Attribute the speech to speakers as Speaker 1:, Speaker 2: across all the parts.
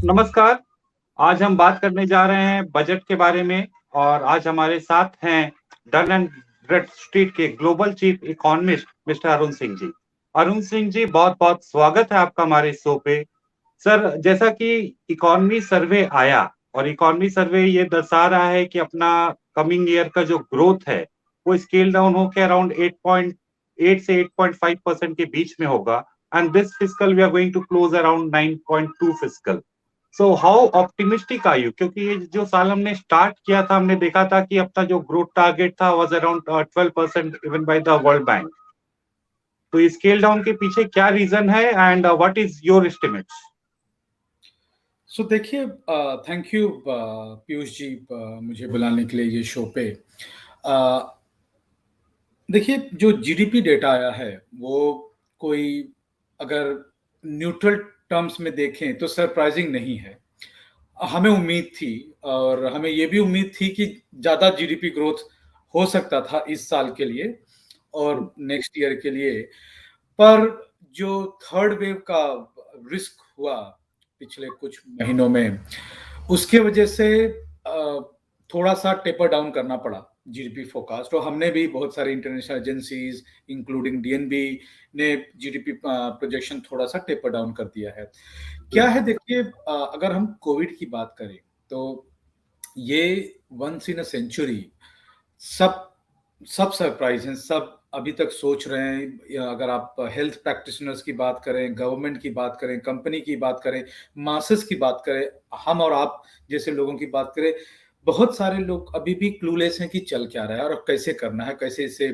Speaker 1: नमस्कार। आज हम बात करने जा रहे हैं बजट के बारे में और आज हमारे साथ हैं डन एंड ब्रैडस्ट्रीट के global chief economist mister Arun Singh ji. Arun Singh ji, बहुत-बहुत स्वागत है आपका हमारे शो पे। सर, जैसा कि इकोनॉमी सर्वे आया और इकोनॉमी सर्वे ये दर्शा रहा है कि अपना कमिंग ईयर का जो ग्रोथ है, वो स्केल डाउन होके अराउंड 8.8 से 8.5% के बीच में होगा and this fiscal we are going to close around 9.2 fiscal. So how optimistic are you? क्योंकि ये जो साल हमने स्टार्ट किया था, हमने देखा था कि अपना जो ग्रोथ टारगेट था was around 12% even by the World Bank. तो स्केल डाउन के पीछे क्या रीजन है and what is your estimates?
Speaker 2: So देखिए, थैंक यू पीयूष जी, मुझे बुलाने के लिए ये शो पे। देखिए, जो जीडीपी डेटा आया है वो कोई, अगर न्यूट्रल टर्म्स में देखें तो सरप्राइजिंग नहीं है। हमें उम्मीद थी और हमें ये भी उम्मीद थी कि ज़्यादा जीडीपी ग्रोथ हो सकता था इस साल के लिए और नेक्स्ट ईयर के लिए। पर जो थर्ड वेव का रिस्क हुआ पिछले कुछ महीनों में, उसके वजह से थोड़ा-सा टेपर डाउन करना पड़ा जीडीपी फोरकास्ट। और हमने भी, बहुत सारी इंटरनेशनल एजेंसीज इंक्लूडिंग डीएनबी ने जीडीपी प्रोजेक्शन थोड़ा-सा टेपर डाउन कर दिया है। क्या है देखिए, अगर हम कोविड की बात करें तो ये वंस इन अ सेंचुरी, सब सब सरप्राइज हैं, सब अभी तक सोच रहे हैं। या अगर आप हेल्थ प्रैक्टिशनर्स की बात करें, गवर्नमेंट की बात करें, कंपनी की बात करें, मासेस की बात करें, हम और आप जैसे लोगों की बात करें, बहुत सारे लोग अभी भी क्लूलेस हैं कि चल क्या रहा है और कैसे करना है, कैसे इसे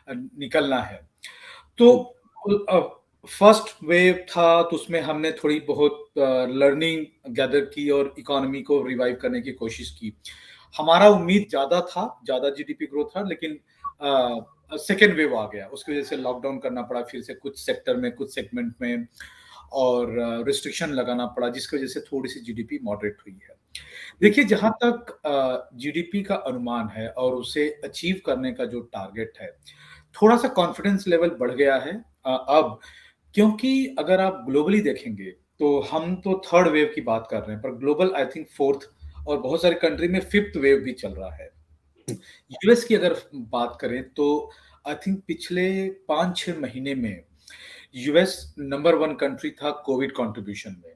Speaker 2: निकलना है। तो फर्स्ट वेव था तो उसमें हमने थोड़ी बहुत लर्निंग गैदर की और इकोनॉमी को रिवाइव करने की कोशिश की। हमारा उम्मीद ज़्यादा था, ज़्यादा जीडीपी ग्रोथ था, लेकिन सेकेंड वेव आ गया। उसकी वजह से लॉकडाउन करना पड़ा फिर से कुछ सेक्टर में, कुछ सेगमेंट में, और रिस्ट्रिक्शन लगाना पड़ा, जिसकी वजह से थोड़ी-सी जीडीपी मॉडरेट हुई है। देखिए, जहाँ तक जीडीपी का अनुमान है और उसे अचीव करने का जो टारगेट है, थोड़ा-सा कॉन्फिडेंस लेवल बढ़ गया है अब, क्योंकि अगर आप ग्लोबली देखेंगे, तो हम तो थर्ड वेव की बात कर रहे हैं, पर ग्लोबल आई थिंक फोर्थ और बहुत सारी कंट्री में फिफ्थ वेव भी चल रहा है। यूएस की अगर बात करें तो आई थिंक पिछले 5-6 महीने में यूएस नंबर 1 कंट्री था कोविड कंट्रीब्यूशन में।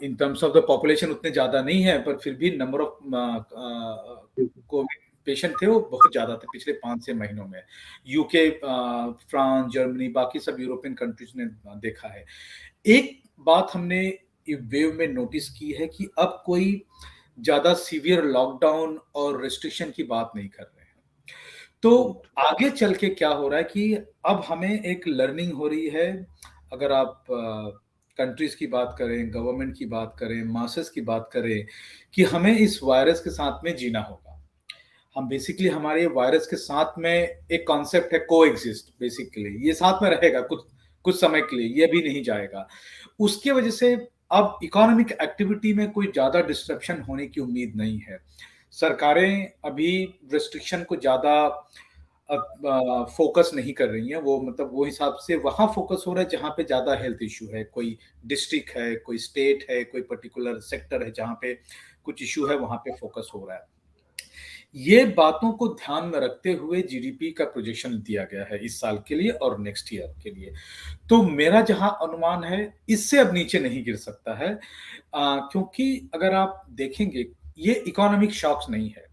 Speaker 2: इन टर्म्स ऑफ द पॉपुलेशन उतने ज़्यादा नहीं है, पर फिर भी नंबर ऑफ कोविड पेशेंट थे वो बहुत ज़्यादा थे पिछले 5-6 महीनों में। यूके, फ्रांस, जर्मनी, बाकी सब यूरोपियन कंट्रीज़ ने देखा है। एक बात हमने वेव में नोटिस की है कि अब कोई ज़्यादा सीवियर लॉकडाउन और रिस्ट्रिक्शन की बात नहीं कर रहे हैं। तो आगे चल के क्या हो रहा है कि अब हमें एक लर्निंग हो रही है। अगर आप कंट्रीज़ की बात करें, गवर्नमेंट की बात करें, मासेस की बात करें, कि हमें इस वायरस के साथ में जीना होगा। हम बेसिकली हमारे वायरस के साथ में एक कॉन्सेप्ट है कोएग्जिस्ट, बेसिकली ये साथ में रहेगा कुछ कुछ समय के लिए, ये भी नहीं जाएगा। उसकी वजह से अब इकोनॉमिक एक्टिविटी में कोई ज़्यादा डिस्ट्रप्शन होने की उम्मीद नहीं है। सरकारें अभी रिस्ट्रिक्शन को ज़्यादा फोकस नहीं कर रही हैं। वो मतलब वो हिसाब से वहाँ फोकस हो रहा है जहाँ पे ज़्यादा हेल्थ इश्यू है, कोई डिस्ट्रिक्ट है, कोई स्टेट है, कोई पर्टिकुलर सेक्टर है जहाँ पे कुछ इश्यू है, वहाँ पे फोकस हो रहा है। ये बातों को ध्यान में रखते हुए जीडीपी का प्रोजेक्शन दिया गया है इस साल के लिए और नेक्स्ट ईयर के लिए। तो मेरा जहाँ अनुमान है, इससे अब नीचे नहीं गिर सकता है, क्योंकि अगर आप देखेंगे, ये इकोनॉमिक शॉक्स नहीं है।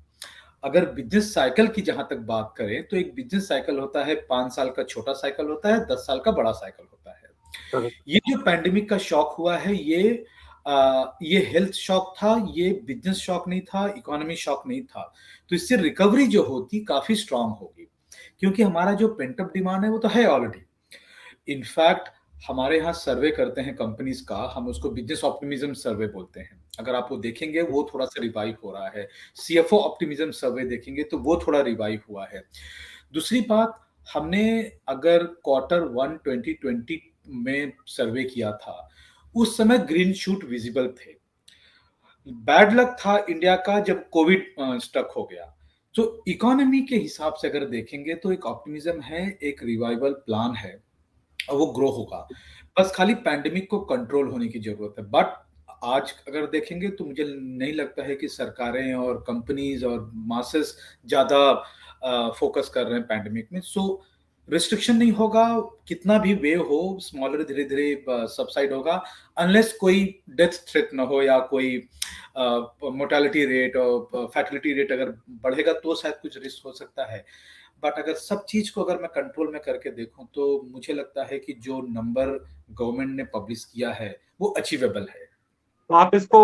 Speaker 2: अगर बिज़नेस साइकिल की जहाँ तक बात करें, तो एक बिज़नेस साइकिल होता है, 5 साल का छोटा साइकिल होता है, 10 साल का बड़ा साइकिल होता है। ये जो पैंडेमिक का शॉक हुआ है, ये हेल्थ शॉक था, ये बिज़नेस शॉक नहीं था, इकोनॉमी शॉक नहीं था। तो इससे रिकवरी जो होती काफ़ी स्ट्रॉन्ग होगी, क्योंकि हमारा जो पेंट अप डिमांड है, वो तो है ऑलरेडी। इनफैक्ट हमारे यहाँ सर्वे करते हैं कंपनीज का, हम उसको बिजनेस ऑप्टिमिज्म सर्वे बोलते हैं। अगर आप वो देखेंगे, वो थोड़ा सा रिवाइव हो रहा है। सीएफओ ऑप्टिमिज्म सर्वे देखेंगे तो वो थोड़ा रिवाइव हुआ है। दूसरी बात, हमने अगर क्वार्टर 1 2020 में सर्वे किया था, उस समय ग्रीन शूट विजिबल थे। बैड लक था इंडिया का जब कोविड स्टक हो गया। तो इकोनॉमी के हिसाब से अगर देखेंगे तो एक ऑप्टिमिज्म है, एक रिवाइवल प्लान है और वो ग्रो होगा। बस खाली पैंडेमिक को कंट्रोल होने की ज़रूरत है। बट आज अगर देखेंगे तो मुझे नहीं लगता है कि सरकारें और कंपनीज और मासेस ज़्यादा फोकस कर रहे हैं पैंडेमिक में। सो रिस्ट्रिक्शन नहीं होगा, कितना भी वेव हो स्मॉलर धीरे धीरे सबसाइड होगा, अनलेस कोई डेथ थ्रेट ना हो या कोई मोर्टेलिटी रेट और फैटिलिटी रेट अगर बढ़ेगा तो शायद कुछ रिस्क हो सकता है। बट अगर सब चीज को अगर मैं कंट्रोल में करके देखूं तो मुझे लगता है कि जो नंबर गवर्नमेंट ने पब्लिश किया है वो अचीवेबल है।
Speaker 1: तो आप इसको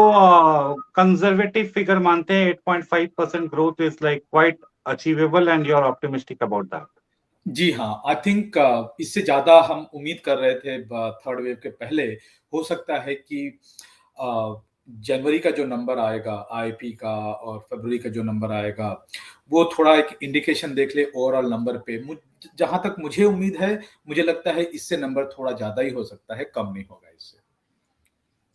Speaker 1: कंजर्वेटिव फिगर मानते हैं? 8.5% growth is like quite achievable and you are optimistic about that?
Speaker 2: जी हाँ, आई थिंक इससे ज्यादा हम उम्मीद कर रहे थे थर्ड वेव के पहले। हो सकता है कि जनवरी का जो नंबर आएगा आईपी का और फरवरी का जो नंबर आएगा वो थोड़ा एक इंडिकेशन देख ले ओवरऑल नंबर पे। जहां तक मुझे उम्मीद है, मुझे लगता है इससे नंबर थोड़ा ज्यादा ही हो सकता है, कम नहीं होगा इससे।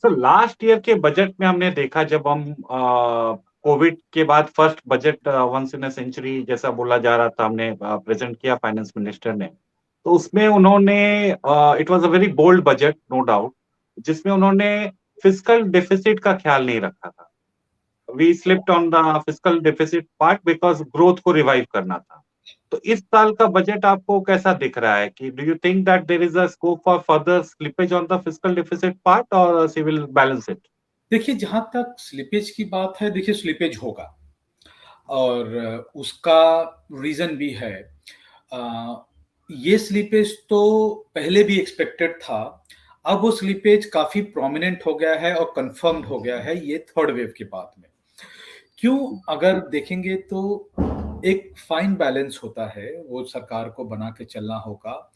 Speaker 1: सर लास्ट ईयर के बजट में हमने देखा, जब हम कोविड के बाद first budget once in a century जैसा बोला जा रहा था, हमने प्रेजेंट किया फाइनेंस मिनिस्टर ने, तो उसमें उन्होंने it was a very bold budget no doubt, जिसमें उन्होंने फिस्कल डेफिसिट का ख्याल नहीं रखा था। We slipped on the fiscal deficit part because growth को रिवाइव करना था। तो इस साल का बजट आपको कैसा दिख रहा है? कि do you think that there is a scope for further slippage on the fiscal deficit part और सी विल बैलेंस इट?
Speaker 2: देखिए, जहां तक स्लिपेज की बात है, देखिए स्लिपेज होगा और उसका रीजन भी है। अ, ये स्लीपेज तो पहले भी एक्सपेक्टेड था। अब वो स्लीपेज काफी प्रोमिनेंट हो गया है और कंफर्म्ड हो गया है ये थर्ड वेव के बाद में। क्यों? अगर देखेंगे तो एक फाइन बैलेंस होता है, वो सरकार को बना के चलना होगा।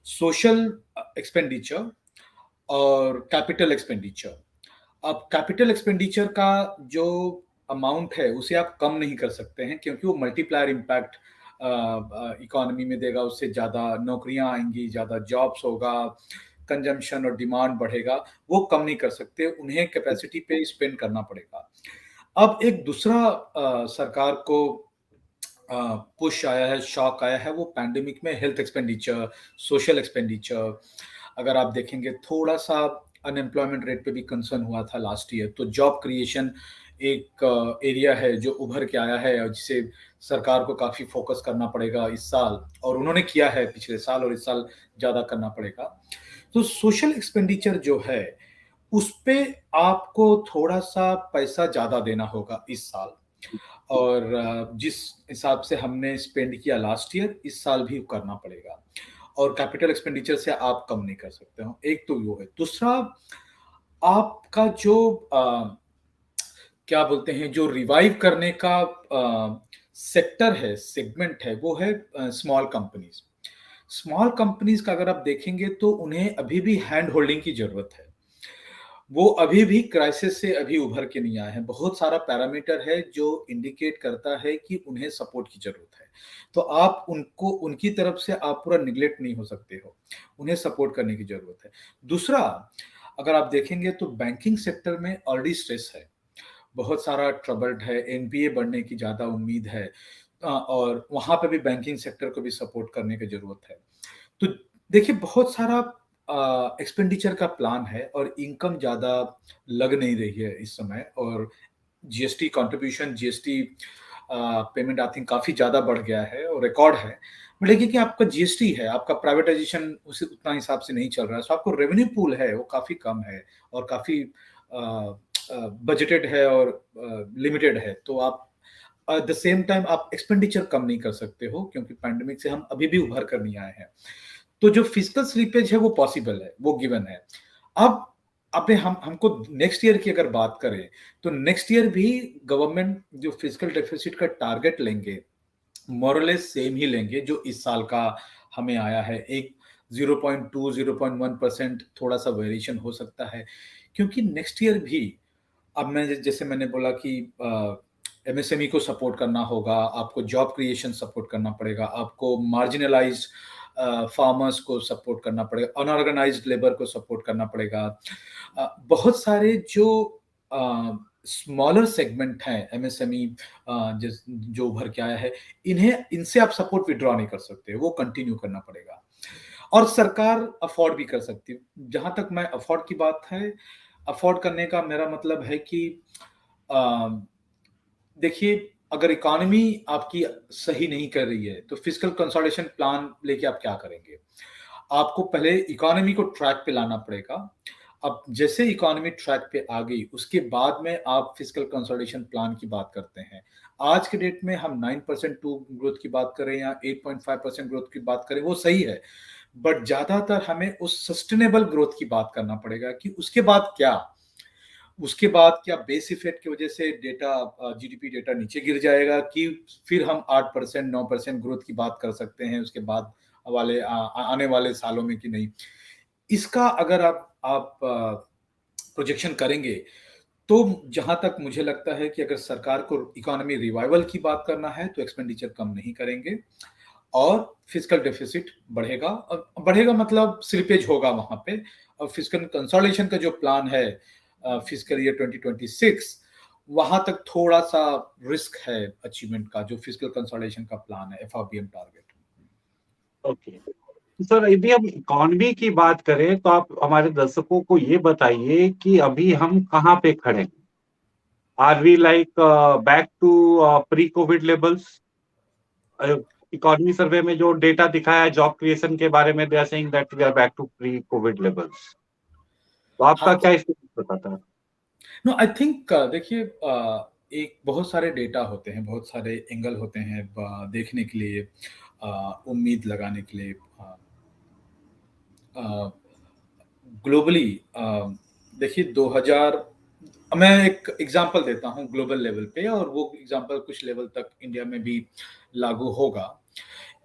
Speaker 2: सोशल एक्सपेंडिचर और कैपिटल एक्सपेंडिचर। अब कैपिटल एक्सपेंडिचर का जो अमाउंट है उसे आप कम नहीं कर सकते हैं, क्योंकि वो मल्टीप्लायर इम्पैक्ट इकोनॉमी में देगा। उससे ज़्यादा नौकरियां आएंगी, ज़्यादा जॉब्स होगा, कंजम्पशन और डिमांड बढ़ेगा। वो कम नहीं कर सकते, उन्हें कैपेसिटी पे स्पेंड करना पड़ेगा। अब एक दूसरा सरकार को पुश आया है, शॉक आया है, वो पैंडेमिक में हेल्थ एक्सपेंडिचर, सोशल एक्सपेंडिचर। अगर आप देखेंगे थोड़ा सा अनएम्प्लॉयमेंट रेट पे भी कंसर्न हुआ था लास्ट ईयर, तो जॉब क्रिएशन एक एरिया है जो उभर के आया है और जिसे सरकार को काफी फोकस करना पड़ेगा इस साल, और उन्होंने किया है पिछले साल और इस साल ज्यादा करना पड़ेगा। तो सोशल एक्सपेंडिचर जो है उस पे आपको थोड़ा सा पैसा ज्यादा देना होगा इस साल, और जिस हिसाब से हमने स्पेंड किया लास्ट ईयर, इस साल भी करना पड़ेगा। और कैपिटल एक्सपेंडिचर से आप कम नहीं कर सकते हो। एक तो वो है। दूसरा, आपका जो क्या बोलते हैं, जो रिवाइव करने का सेक्टर है, सेगमेंट है, वो है स्मॉल कंपनीज। स्मॉल कंपनीज का अगर आप देखेंगे तो उन्हें अभी भी हैंड होल्डिंग की जरूरत है। वो अभी भी क्राइसिस से अभी उभर के नहीं आए हैं। बहुत सारा पैरामीटर है जो इंडिकेट करता है कि उन्हें सपोर्ट की जरूरत है। तो आप उनको, उनकी तरफ से आप पूरा निग्लेक्ट नहीं हो सकते हो, उन्हें सपोर्ट करने की जरूरत है। दूसरा, अगर आप देखेंगे तो बैंकिंग सेक्टर में ऑलरेडी स्ट्रेस है, बहुत सारा ट्रबल्ड है, एनपीए बढ़ने की ज्यादा उम्मीद है, और वहां पे भी बैंकिंग सेक्टर को भी सपोर्ट करने की जरूरत है। तो देखिए, बहुत सारा एक्सपेंडिचर का प्लान है और इनकम ज़्यादा लग नहीं रही है इस समय। और GST contribution, GST payment I think काफ़ी ज़्यादा बढ़ गया है और रिकॉर्ड है। बट देखिए कि आपका जीएसटी है, आपका प्राइवेटाइजेशन उसी उतना हिसाब से नहीं चल रहा है, सो आपको रेवेन्यू पूल है वो काफ़ी कम है और काफ़ी बजटेड है और लिमिटेड है। तो आप एट द सेम टाइम आप एक्सपेंडिचर कम नहीं कर सकते हो, क्योंकि पैंडेमिक से हम अभी भी उभर कर नहीं आए हैं। तो जो फिजिकल स्लीपेज है वो पॉसिबल है, वो गिवन है। अब अपने हमको नेक्स्ट ईयर की अगर बात करें तो नेक्स्ट ईयर भी गवर्नमेंट जो फिजिकल डेफिसिट का टारगेट लेंगे मोरलेस सेम ही लेंगे जो इस साल का हमें आया है। एक 0.2 0.1% थोड़ा सा वेरिएशन हो सकता है, क्योंकि नेक्स्ट ईयर भी, अब मैं जैसे मैंने बोला कि एमएसएमई को सपोर्ट करना होगा, आपको जॉब क्रिएशन सपोर्ट करना पड़ेगा, आपको मार्जिनलाइज्ड फार्मर्स को सपोर्ट करना पड़ेगा, अनऑर्गेनाइज्ड लेबर को सपोर्ट करना पड़ेगा। बहुत सारे जो स्मॉलर सेगमेंट हैं एमएसएमई जो उभर के आया है, इन्हें, इनसे आप सपोर्ट विड्रॉ नहीं कर सकते, वो कंटिन्यू करना पड़ेगा। और सरकार अफोर्ड भी कर सकती है। जहां तक मैं अफोर्ड की बात है, अफोर्ड करने का मेरा मतलब है कि देखिए, अगर इकोनॉमी आपकी सही नहीं कर रही है तो फिस्कल कंसोलिडेशन प्लान लेके आप क्या करेंगे? आपको पहले इकोनॉमी को ट्रैक पे लाना पड़ेगा। अब जैसे इकोनॉमी ट्रैक पे आ गई, उसके बाद में आप फिस्कल कंसोलिडेशन प्लान की बात करते हैं। आज के डेट में हम 9% टू ग्रोथ की बात करें या 8.5% ग्रोथ की बात करें, वो सही है। बट ज़्यादातर हमें उस सस्टेनेबल ग्रोथ की बात करना पड़ेगा कि उसके बाद क्या? उसके बाद क्या बेस इफेक्ट की वजह से जीडीपी डेटा नीचे गिर जाएगा कि फिर हम 8% 9% ग्रोथ की बात कर सकते हैं उसके बाद आने वाले सालों में कि नहीं? इसका अगर आप प्रोजेक्शन करेंगे तो जहां तक मुझे लगता है कि अगर सरकार को इकोनॉमी रिवाइवल की बात करना है तो एक्सपेंडिचर कम नहीं करेंगे और फिस्कल डेफिसिट बढ़ेगा। बढ़ेगा मतलब स्लिपेज होगा वहां पे। और फिस्कल कंसोलिडेशन का जो प्लान है फिस्कल ईयर 2026, वहां तक थोड़ा सा रिस्क है अचीवमेंट का, जो फिस्कल कंसोलिडेशन का प्लान है, एफआरबीएम टारगेट।
Speaker 1: ओके सर, यदि हम इकोनॉमी की बात करें तो आप हमारे दर्शकों को ये बताइए कि अभी हम कहाँ पे खड़े हैं। Are we like back to pre Covid levels? Economy survey में जो डेटा दिखाया है जॉब क्रिएशन के बारे में, they are saying that we are back to pre Covid levels. तो आपका
Speaker 2: हाँ,
Speaker 1: क्या स्टेटस बताता है?
Speaker 2: नो आई थिंक देखिए, एक बहुत सारे डेटा होते हैं, बहुत सारे एंगल होते हैं देखने के लिए, उम्मीद लगाने के लिए। ग्लोबली देखिए 2000, मैं एक एग्जांपल देता हूं ग्लोबल लेवल पे, और वो एग्जांपल कुछ लेवल तक इंडिया में भी लागू होगा।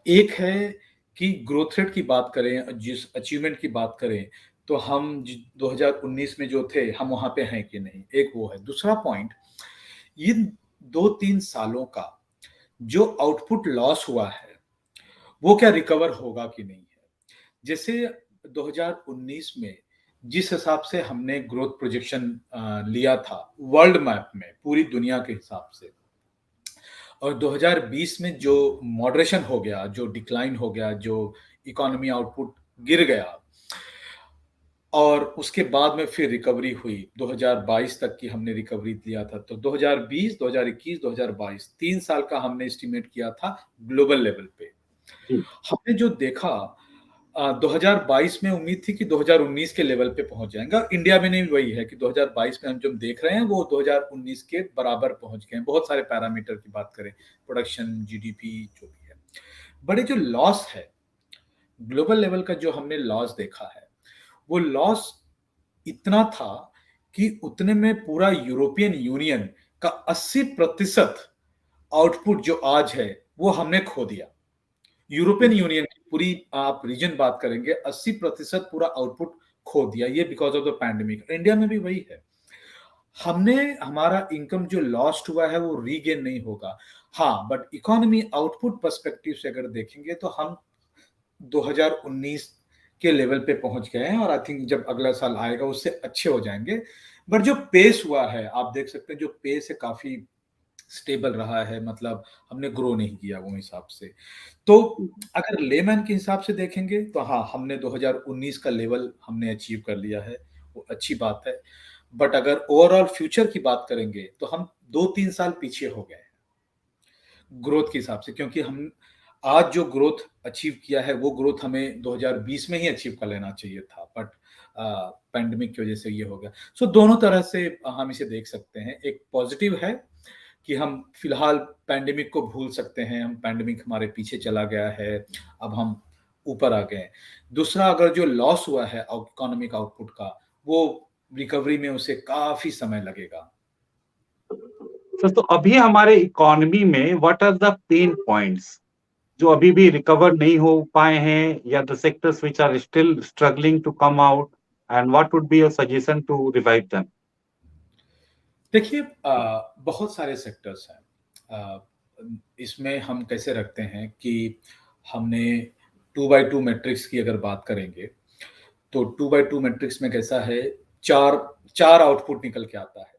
Speaker 2: एक है कि ग्रोथ रेट की बात करें, जिस अचीवमेंट की बात करें, तो हम 2019 में जो थे हम वहां पे हैं कि नहीं, एक वो है। दूसरा पॉइंट, ये 2-3 सालों का जो आउटपुट लॉस हुआ है वो क्या रिकवर होगा कि नहीं है। जैसे 2019 में जिस हिसाब से हमने ग्रोथ प्रोजेक्शन लिया था वर्ल्ड मैप में पूरी दुनिया के हिसाब से, और 2020 में जो मॉडरेशन हो गया, जो डिक्लाइन हो गया, जो इकोनॉमी आउटपुट गिर गया, और उसके बाद में फिर रिकवरी हुई, 2022 तक की हमने रिकवरी लिया था। तो 2020, 2021, 2022 3 साल का हमने एस्टिमेट किया था ग्लोबल लेवल पे।
Speaker 1: जी।
Speaker 2: हमने जो देखा 2022 में उम्मीद थी कि 2019 के लेवल पे पहुंच जाएंगे, और इंडिया में नहीं वही है कि 2022 में हम जो देख रहे हैं वो 2019 के बराबर पहुंच गए हैं, बहुत सारे पैरामीटर की बात करें, प्रोडक्शन, जीडीपी, जो भी है। बड़े जो लॉस है ग्लोबल लेवल का, जो हमने लॉस देखा है, वो लॉस इतना था कि उतने में पूरा यूरोपियन यूनियन का 80% आउटपुट जो आज है वो हमने खो दिया। यूरोपियन यूनियन की पूरी आप रीजन बात करेंगे, 80% पूरा आउटपुट खो दिया, ये because of the pandemic. India में भी वही है। हमने हमारा इनकम जो लॉस्ट हुआ है वो रीगेन नहीं होगा। हाँ, बट इकोनॉमी आउटपुट पर्सपेक्टिव से अगर देखेंगे तो हम 2019 के लेवल पे पहुंच गए हैं, और आई थिंक जब अगला साल आएगा उससे अच्छे हो जाएंगे। बट जो पेस हुआ है आप देख सकते हैं, जो पेस है काफी स्टेबल रहा है, मतलब हमने ग्रो नहीं किया वो हिसाब से। तो अगर लेमैन के हिसाब से देखेंगे तो हाँ, हमने 2019 का लेवल हमने अचीव कर लिया है, वो अच्छी बात है। बट अगर ओवरऑल फ्यूचर की बात करेंगे तो हम 2-3 साल पीछे हो गए ग्रोथ के हिसाब से, क्योंकि हम आज जो ग्रोथ अचीव किया है वो ग्रोथ हमें 2020 में ही अचीव कर लेना चाहिए था, बट पैंडेमिक की वजह से ये हो गया। सो दोनों तरह से हम इसे देख सकते हैं। एक पॉजिटिव है कि हम फिलहाल पैंडेमिक को भूल सकते हैं, हम पैंडेमिक हमारे पीछे चला गया है, अब हम ऊपर आ गए। दूसरा, अगर जो लॉस हुआ है इकोनॉमिक आउटपुट का, वो रिकवरी में उसे काफी समय लगेगा।
Speaker 1: सर, तो अभी हमारे इकोनॉमी में what are the pain points जो अभी भी रिकवर नहीं हो पाए हैं, या the sectors which are still struggling to come out, and what would be your suggestion to revive them?
Speaker 2: देखिए, बहुत सारे सेक्टर्स हैं। इसमें हम कैसे रखते हैं कि हमने 2x2 मैट्रिक्स की अगर बात करेंगे तो 2x2 मैट्रिक्स में कैसा है, चार चार आउटपुट निकल के आता है।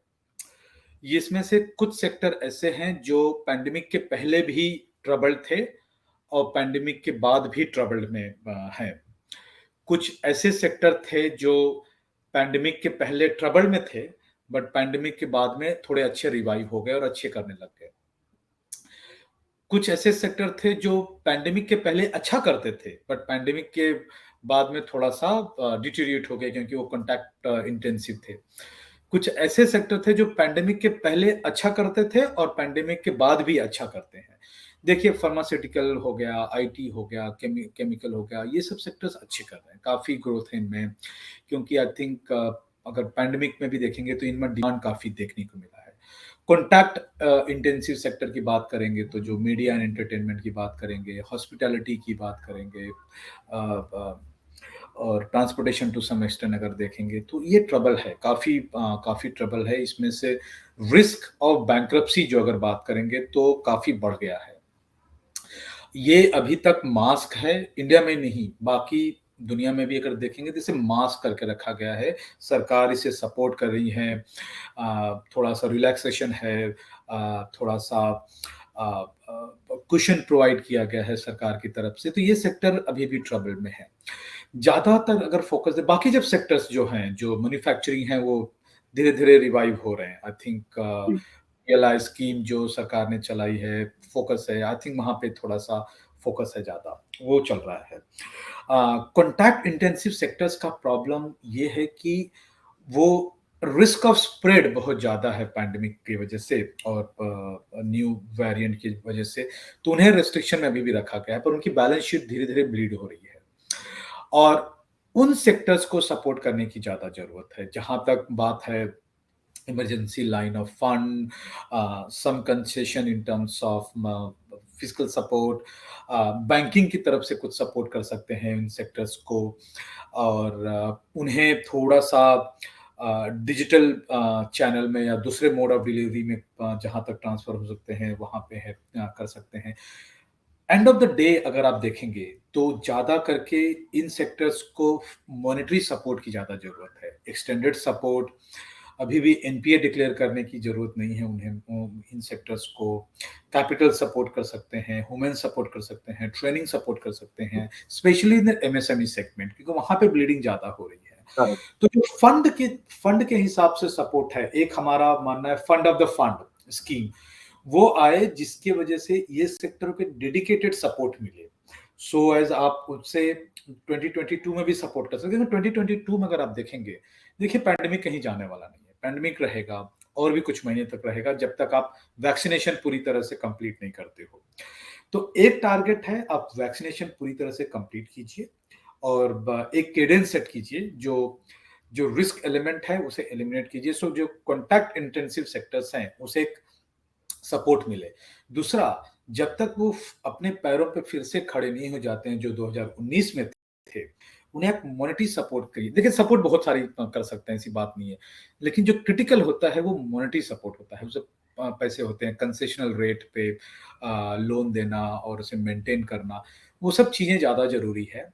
Speaker 2: इसमें से कुछ सेक्टर ऐसे हैं जो पैंडेमिक के पहले भी ट्रबल्ड थे और पैंडेमिक के बाद भी ट्रबल्ड में हैं। कुछ ऐसे सेक्टर थे जो पैंडेमिक के पहले ट्रबल में थे, बट पैंडेमिक के बाद में थोड़े अच्छे रिवाइव हो गए और अच्छे करने लग गए। कुछ ऐसे सेक्टर थे जो पैंडेमिक के पहले अच्छा करते थे, बट पैंडेमिक के बाद में थोड़ा-सा डिटेरियोरेट हो गए क्योंकि वो कॉन्टैक्ट इंटेंसिव थे। कुछ ऐसे सेक्टर थे जो पैंडेमिक के पहले अच्छा करते थे और पैंडेमिक के बाद भी अच्छा करते हैं। देखिए फार्मास्यूटिकल हो गया, आईटी हो गया, केमिकल हो गया, ये सब सेक्टर्स अच्छे कर रहे हैं, काफ़ी ग्रोथ है इनमें क्योंकि आई थिंक अगर पैंडेमिक में भी देखेंगे तो इनमें डिमांड काफ़ी देखने को मिला है। कॉन्टैक्ट इंटेंसिव सेक्टर की बात करेंगे तो जो मीडिया एंड एंटरटेनमेंट की बात करेंगे, हॉस्पिटैलिटी की बात करेंगे और ट्रांसपोर्टेशन टू सम एक्सटेंट अगर देखेंगे तो ये ट्रबल है, काफ़ी ट्रबल है। इसमें से रिस्क ऑफ बैंक्रप्सी जो अगर बात करेंगे तो काफ़ी बढ़ गया है। ये अभी तक मास्क है, इंडिया में नहीं, बाकी दुनिया में भी अगर देखेंगे तो इसे मास्क करके रखा गया है। सरकार इसे सपोर्ट कर रही है, थोड़ा-सा रिलैक्सेशन है, थोड़ा-सा कुशन प्रोवाइड किया गया है सरकार की तरफ से, तो ये सेक्टर अभी भी ट्रबल में है। ज़्यादातर अगर फ़ोकस दें बाकी जब सेक्टर्स जो हैं, जो मैन्युफैक्चरिंग है, वो धीरे-धीरे रिवाइव हो रहे हैं। आई थिंक पीएलआई स्कीम जो सरकार ने चलाई है, फ़ोकस है, आई थिंक वहाँ पे थोड़ा-सा फ़ोकस है ज़्यादा, वो चल रहा है। कॉन्टैक्ट इंटेंसिव सेक्टर्स का प्रॉब्लम ये है कि वो रिस्क ऑफ स्प्रेड बहुत ज़्यादा है पैंडेमिक की वजह से और न्यू वेरिएंट की वजह से, तो उन्हें रिस्ट्रिक्शन में अभी भी रखा गया है, पर उनकी बैलेंस शीट धीरे-धीरे ब्लीड हो रही है। और उन सेक्टर्स को सपोर्ट करने की ज़्यादा ज़रूरत है, जहाँ तक बात है emergency line of fund, some concession in terms of fiscal support, banking की तरफ से कुछ सपोर्ट कर सकते हैं इन सेक्टर्स को और उन्हें थोड़ा-सा डिजिटल चैनल में या दूसरे मोड ऑफ डिलीवरी में जहाँ तक ट्रांसफ़र हो सकते हैं, वहाँ पे है कर सकते हैं। एंड ऑफ द डे अगर आप देखेंगे तो ज़्यादा करके इन सेक्टर्स को मॉनेटरी सपोर्ट की ज़्यादा ज़रूरत है। एक्सटेंडेड सपोर्ट अभी भी एनपीए डिक्लेयर करने की ज़रूरत नहीं है उन्हें, इन सेक्टर्स को कैपिटल सपोर्ट कर सकते हैं, ह्यूमन सपोर्ट कर सकते हैं, ट्रेनिंग सपोर्ट कर सकते हैं, specially in the MSME segment क्योंकि वहाँ पे ब्लीडिंग ज़्यादा हो रही है।
Speaker 1: करेक्ट।
Speaker 2: तो जो फंड के हिसाब से सपोर्ट है, एक हमारा मानना है fund of the fund scheme, वो आए जिसकी वजह से ये सेक्टर को डेडिकेटेड सपोर्ट मिले। सो एज़ आप उससे 2022 में भी सपोर्ट कर सकते हैं। 2022 में अगर आप देखेंगे, देखिए पैंडेमिक कहीं जाने वाला नहीं है। पैंडेमिक रहेगा और भी कुछ महीने तक रहेगा जब तक आप वैक्सीनेशन पूरी तरह से कंप्लीट नहीं करते हो। तो एक टारगेट है आप वैक्सीनेशन पूरी तरह से कंप्लीट कीजिए और एक केडेंस सेट कीजिए जो रिस्क एलिमेंट है उसे एलिमिनेट कीजिए। सो जो कॉन्टैक्ट इंटेंसिव सेक्टर्स हैं उसे एक सपोर्ट मिले। दूसरा, जब तक वो अपने पैरों पे फिर से खड़े नहीं हो जाते हैं जो 2019 में थे, उन्हें आप मॉनेटरी सपोर्ट करिए। देखिए सपोर्ट बहुत सारी कर सकते हैं, ऐसी बात नहीं है। लेकिन जो क्रिटिकल होता है वो मॉनेटरी सपोर्ट होता है। उसे पैसे होते हैं कंसेशनल रेट पे लोन देना और उसे मेंटेन करना, वो सब चीज़ें ज़्यादा ज़रूरी है।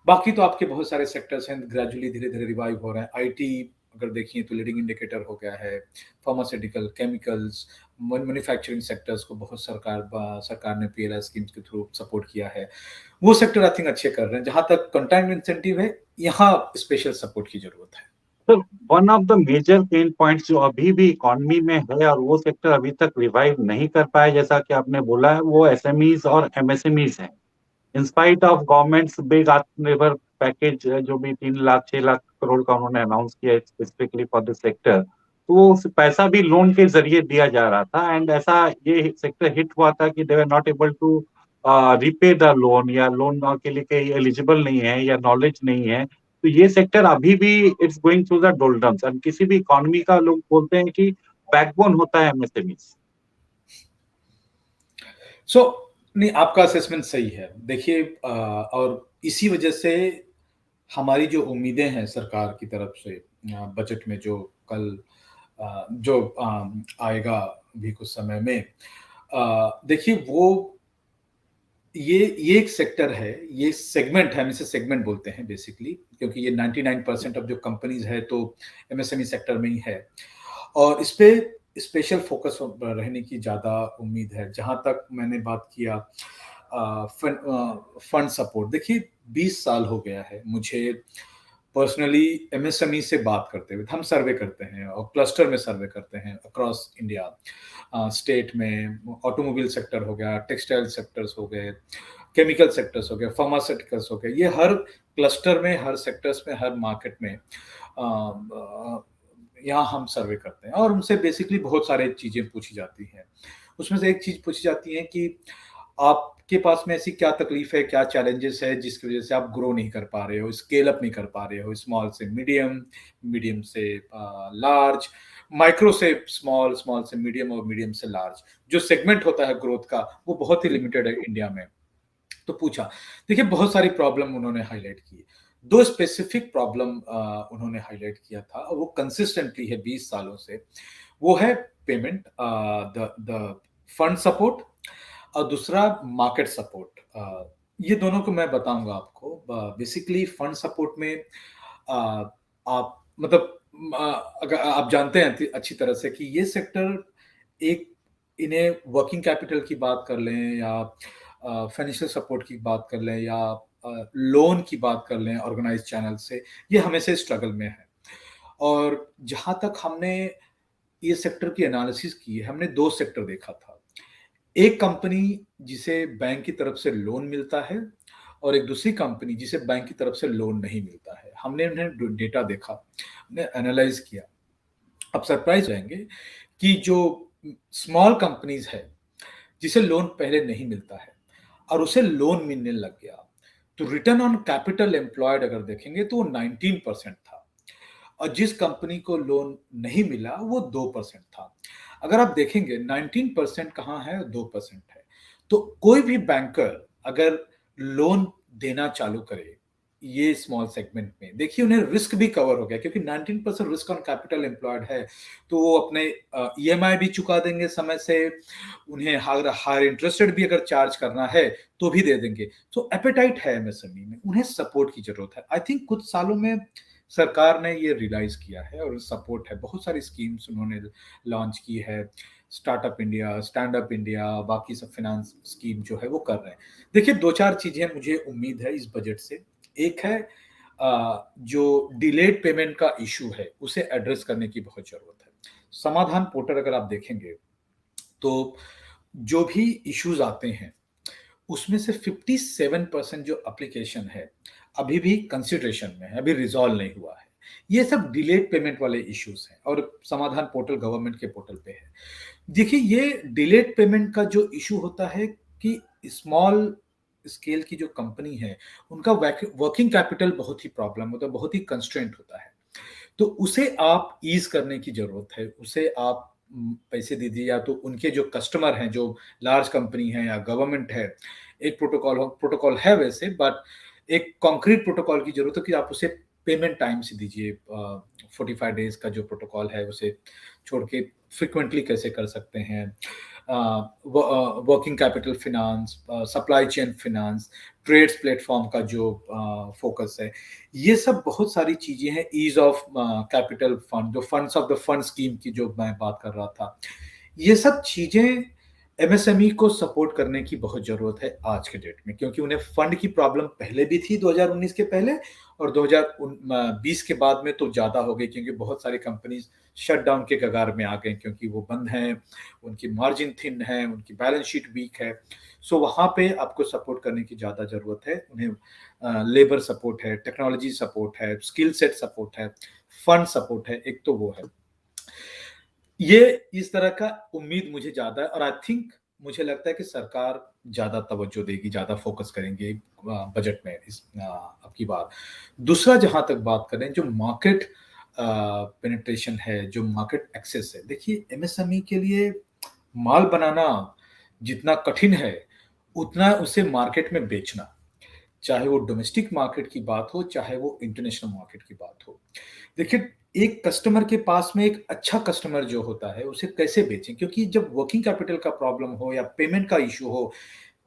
Speaker 2: बाकी तो आपके बहुत सारे सेक्टर्स हैं, ग्रेजुअली धीरे-धीरे रिवाइव हो रहे हैं। आईटी अगर देखिए तो लीडिंग इंडिकेटर हो गया है, फार्मास्यूटिकल, केमिकल्स, मैन्युफैक्चरिंग सेक्टर्स को बहुत सरकार ने पीएलआई स्कीम्स के थ्रू सपोर्ट किया है। वो सेक्टर आई थिंक अच्छे कर रहे हैं। जहाँ तक कंटेंट इंसेंटिव है, यहाँ स्पेशल सपोर्ट की ज़रूरत है।
Speaker 1: तो one of the major pain points जो अभी भी इकोनॉमी में है और वो सेक्टर अभी तक रिवाइव नहीं कर पाया जैसा कि आपने बोला है, वो एसएमईज और एमएसएमईज हैं। In spite of governments big आत्मनिर्भर पैकेज जो भी 3 लाख 6 लाख करोड़ का उन्होंने अनाउंस किया है स्पेसिफिकली फॉर दिस सेक्टर, तो वो पैसा भी लोन के जरिए दिया जा रहा था एंड ऐसा ये सेक्टर हिट हुआ था कि they were not able to repay the loan या लोन के लिए कहीं एलिजिबल नहीं है या नॉलेज नहीं है। तो ये सेक्टर अभी भी it's going through the doldrums and किसी भी इकोनॉमी का लोग बोलते हैं कि बैकबोन होता है एमएसएमईज।
Speaker 2: सो नहीं, आपका असेसमेंट सही है। देखिए और इसी वजह से हमारी जो उम्मीदें हैं सरकार की तरफ से बजट में जो कल जो आएगा अभी कुछ समय में, देखिए वो ये एक सेक्टर है, ये सेगमेंट है, हम इसे सेगमेंट बोलते हैं बेसिकली क्योंकि ये 99% ऑफ जो कंपनीज है तो एमएसएमई सेक्टर में ही है और इस पे स्पेशल फोकस रहने की ज़्यादा उम्मीद है। जहाँ तक मैंने बात किया फंड सपोर्ट, देखिए 20 साल हो गया है मुझे पर्सनली एमएसएमई से बात करते हुए हम सर्वे करते हैं और क्लस्टर में सर्वे करते हैं अक्रॉस इंडिया। स्टेट में ऑटोमोबाइल सेक्टर हो गया, टेक्सटाइल सेक्टर्स हो गए, केमिकल सेक्टर्स हो गए, फार्मास्यूटिकल्स हो गए, ये हर क्लस्टर में, हर सेक्टर्स में, हर मार्केट में यहाँ हम सर्वे करते हैं और उनसे बेसिकली बहुत सारी चीज़ें पूछी जाती हैं। उसमें से एक चीज़ पूछी जाती है कि आपके पास में ऐसी क्या तकलीफ है, क्या चैलेंजेस है जिसकी वजह से आप ग्रो नहीं कर पा रहे हो, स्केल अप नहीं कर पा रहे हो, स्मॉल से मीडियम, मीडियम से लार्ज, माइक्रो से स्मॉल, स्मॉल से मीडियम और मीडियम से लार्ज। जो सेगमेंट होता है ग्रोथ का वो बहुत ही लिमिटेड है इंडिया में। तो पूछा, देखिए बहुत सारी प्रॉब्लम उन्होंने हाईलाइट की। दो स्पेसिफिक प्रॉब्लम उन्होंने हाईलाइट किया था और वो कंसिस्टेंटली है 20 सालों से। वो है पेमेंट, द फंड सपोर्ट और दूसरा मार्केट सपोर्ट। ये दोनों को मैं बताऊंगा आपको। बेसिकली फंड सपोर्ट में आप मतलब अगर आप जानते हैं अच्छी तरह से कि ये सेक्टर एक, इन्हें वर्किंग कैपिटल की बात कर लें या फाइनेंशियल सपोर्ट की बात कर लें या लोन की बात कर लें ऑर्गेनाइज चैनल से, ये हमेशा स्ट्रगल में है। और जहां तक हमने ये सेक्टर की एनालिसिस की है, हमने दो सेक्टर देखा था। एक कंपनी जिसे बैंक की तरफ से लोन मिलता है और एक दूसरी कंपनी जिसे बैंक की तरफ से लोन नहीं मिलता है। हमने उन्हें डेटा देखा, हमने एनालाइज किया। आप सरप्राइज रहेंगे कि जो स्मॉल कंपनीज है जिसे लोन पहले नहीं मिलता है और उसे लोन मिलने लग गया, तो रिटर्न ऑन कैपिटल एम्प्लॉयड अगर देखेंगे तो वो 19% था और जिस कंपनी को लोन नहीं मिला वो 2% था। अगर आप देखेंगे 19% कहाँ है, 2% है। तो कोई भी बैंकर अगर लोन देना चालू करे ये स्मॉल सेगमेंट में, देखिए उन्हें रिस्क भी कवर हो गया क्योंकि 19% रिस्क ऑन कैपिटल एम्प्लॉयड है, तो वो अपने ईएमआई भी चुका देंगे समय से, उन्हें हायर इंटरेस्टेड भी अगर चार्ज करना है तो भी दे देंगे। तो एपेटाइट है एमएसएमई में, उन्हें सपोर्ट की जरूरत है। आई थिंक कुछ सालों में सरकार ने ये रियलाइज किया है और सपोर्ट है, बहुत सारी स्कीम्स उन्होंने लॉन्च की है। Startup India, stand up India, बाकी सब फाइनेंस स्कीम जो है वो कर रहे हैं। देखिए दो चार चीजें मुझे उम्मीद है इस बजट से। एक है जो डिलेड पेमेंट का इशू है उसे एड्रेस करने की बहुत जरूरत है। समाधान पोर्टल अगर आप देखेंगे तो जो भी इश्यूज आते हैं उसमें से 57% जो एप्लीकेशन है अभी भी कंसिडरेशन में है, अभी रिजॉल्व नहीं हुआ है। ये सब डिलेड पेमेंट वाले इश्यूज हैं और समाधान पोर्टल गवर्नमेंट के पोर्टल पे है। देखिए ये डिलेड पेमेंट का जो इशू होता है कि स्मॉल स्केल की जो कंपनी है उनका वर्किंग कैपिटल बहुत ही प्रॉब्लम होता है, बहुत ही कंस्ट्रेंट होता है। तो उसे आप ईज करने की जरूरत है, उसे आप पैसे दीजिए या तो उनके जो कस्टमर हैं जो लार्ज कंपनी है या गवर्नमेंट है, एक प्रोटोकॉल है वैसे, बट एक कॉन्क्रीट प्रोटोकॉल की जरूरत है कि आप उसे पेमेंट टाइम से दीजिए। 45 डेज का जो प्रोटोकॉल है उसे छोड़ के फ्रिक्वेंटली कैसे कर सकते हैं। Working capital finance, supply chain finance, TReDS platform का जो फोकस है, ये सब बहुत सारी चीजें हैं। ईज ऑफ कैपिटल फंड, जो funds of the fund scheme की जो मैं बात कर रहा था, ये सब चीजें एमएसएमई को सपोर्ट करने की बहुत जरूरत है आज के डेट में, क्योंकि उन्हें फंड की प्रॉब्लम पहले भी थी 2019 के पहले और 2020 के बाद में तो ज्यादा हो गई क्योंकि बहुत सारी कंपनीज शटडाउन के कगार में आ गए क्योंकि वो बंद हैं, उनकी मार्जिन थिन है, उनकी बैलेंस शीट वीक है। सो वहां पे आपको सपोर्ट करने की ज्यादा जरूरत है। उन्हें लेबर सपोर्ट है, टेक्नोलॉजी सपोर्ट है, स्किल सेट सपोर्ट है, फंड सपोर्ट है, एक तो वो है। ये इस तरह का उम्मीद मुझे ज्यादा है और आई थिंक मुझे लगता है कि सरकार ज्यादा तवज्जो देगी, ज्यादा फोकस करेंगे बजट में इस अब की बार। दूसरा जहां तक बात करें जो मार्केट पेनिट्रेशन है, जो मार्केट एक्सेस है, देखिए एमएसएमई के लिए माल बनाना जितना कठिन है उतना उसे मार्केट में बेचना, चाहे वो डोमेस्टिक मार्केट की बात हो चाहे वो इंटरनेशनल मार्केट की बात हो। देखिए एक कस्टमर के पास में एक अच्छा कस्टमर जो होता है उसे कैसे बेचें, क्योंकि जब वर्किंग कैपिटल का प्रॉब्लम हो या पेमेंट का इशू हो,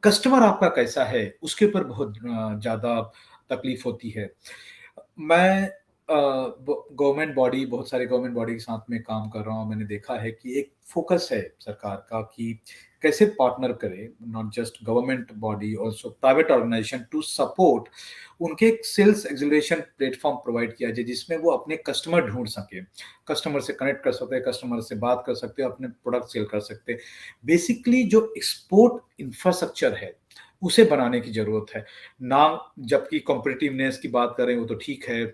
Speaker 2: कस्टमर आपका कैसा है उसके ऊपर बहुत ज्यादा तकलीफ होती है। मैं गवर्नमेंट बॉडी, बहुत सारे गवर्नमेंट बॉडी के साथ में काम कर रहा हूँ। मैंने देखा है कि एक फोकस है सरकार का कि कैसे पार्टनर करें, not just government body, also private organisation, to support उनके एक सेल्स एक्सेलरेशन प्लेटफॉर्म प्रोवाइड किया जाए जिसमें वो अपने कस्टमर ढूंढ सके, कस्टमर से कनेक्ट कर सकते हैं, कस्टमर से बात कर सकते हैं, अपने प्रोडक्ट सेल कर सकते हैं। बेसिकली जो एक्सपोर्ट इंफ्रास्ट्रक्चर है उसे बनाने की जरूरत है ना। जबकि कॉम्पिटिटिवनेस की बात करें वो तो ठीक है,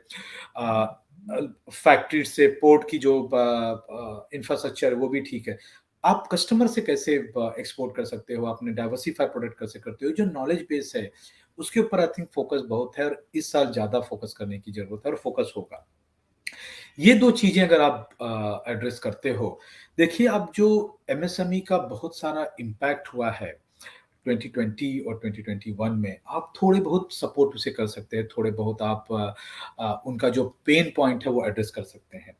Speaker 2: फैक्ट्री से पोर्ट की जो इंफ्रास्ट्रक्चर है वो भी ठीक है। आप कस्टमर से कैसे एक्सपोर्ट कर सकते हो, आपने डाइवर्सिफाई प्रोडक्ट कैसे करते हो, जो नॉलेज बेस है उसके ऊपर आई थिंक फोकस बहुत है, और इस साल ज्यादा फोकस करने की जरूरत है और फोकस होगा। ये दो चीजें अगर आप एड्रेस करते हो, देखिए अब जो एमएसएमई का बहुत सारा इम्पैक्ट हुआ है 2020 और 2021 में, आप थोड़े बहुत सपोर्ट उसे कर सकते हैं, थोड़े बहुत आप उनका जो पेन पॉइंट है वो एड्रेस कर सकते हैं।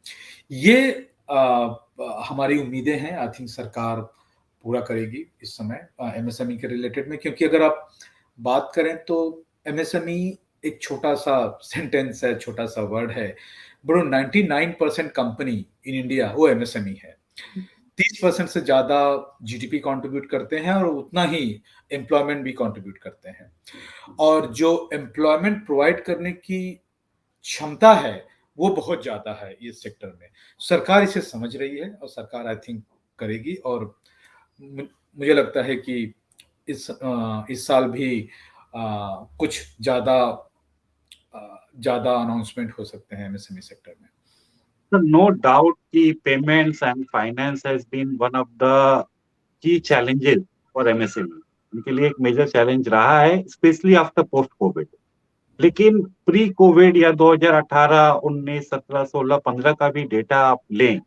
Speaker 2: ये हमारी उम्मीदें हैं, आई थिंक सरकार पूरा करेगी इस समय एमएसएमई के रिलेटेड में, क्योंकि अगर आप बात करें तो एमएसएमई एक छोटा सा सेंटेंस है, छोटा सा वर्ड है, बट 99% कंपनी इन इंडिया वो एमएसएमई है। 30% से ज्यादा जीडीपी कंट्रीब्यूट करते हैं और उतना ही एम्प्लॉयमेंट भी कंट्रीब्यूट करते हैं, और जो एम्प्लॉयमेंट प्रोवाइड करने की क्षमता है वो बहुत ज्यादा है इस सेक्टर में। सरकार इसे समझ रही है और सरकार आई थिंक करेगी, और मुझे लगता है कि इस साल भी कुछ ज्यादा अनाउंसमेंट हो सकते हैं एमएसएमई सेक्टर में।
Speaker 1: So no doubt कि payments and finance has been one of the key challenges for MSME. उनके लिए एक मेजर चैलेंज रहा है, स्पेशली आफ्टर पोस्ट कोविड। लेकिन प्री कोविड या 2018, 19, 17, 16, 15 का भी डेटा आप लें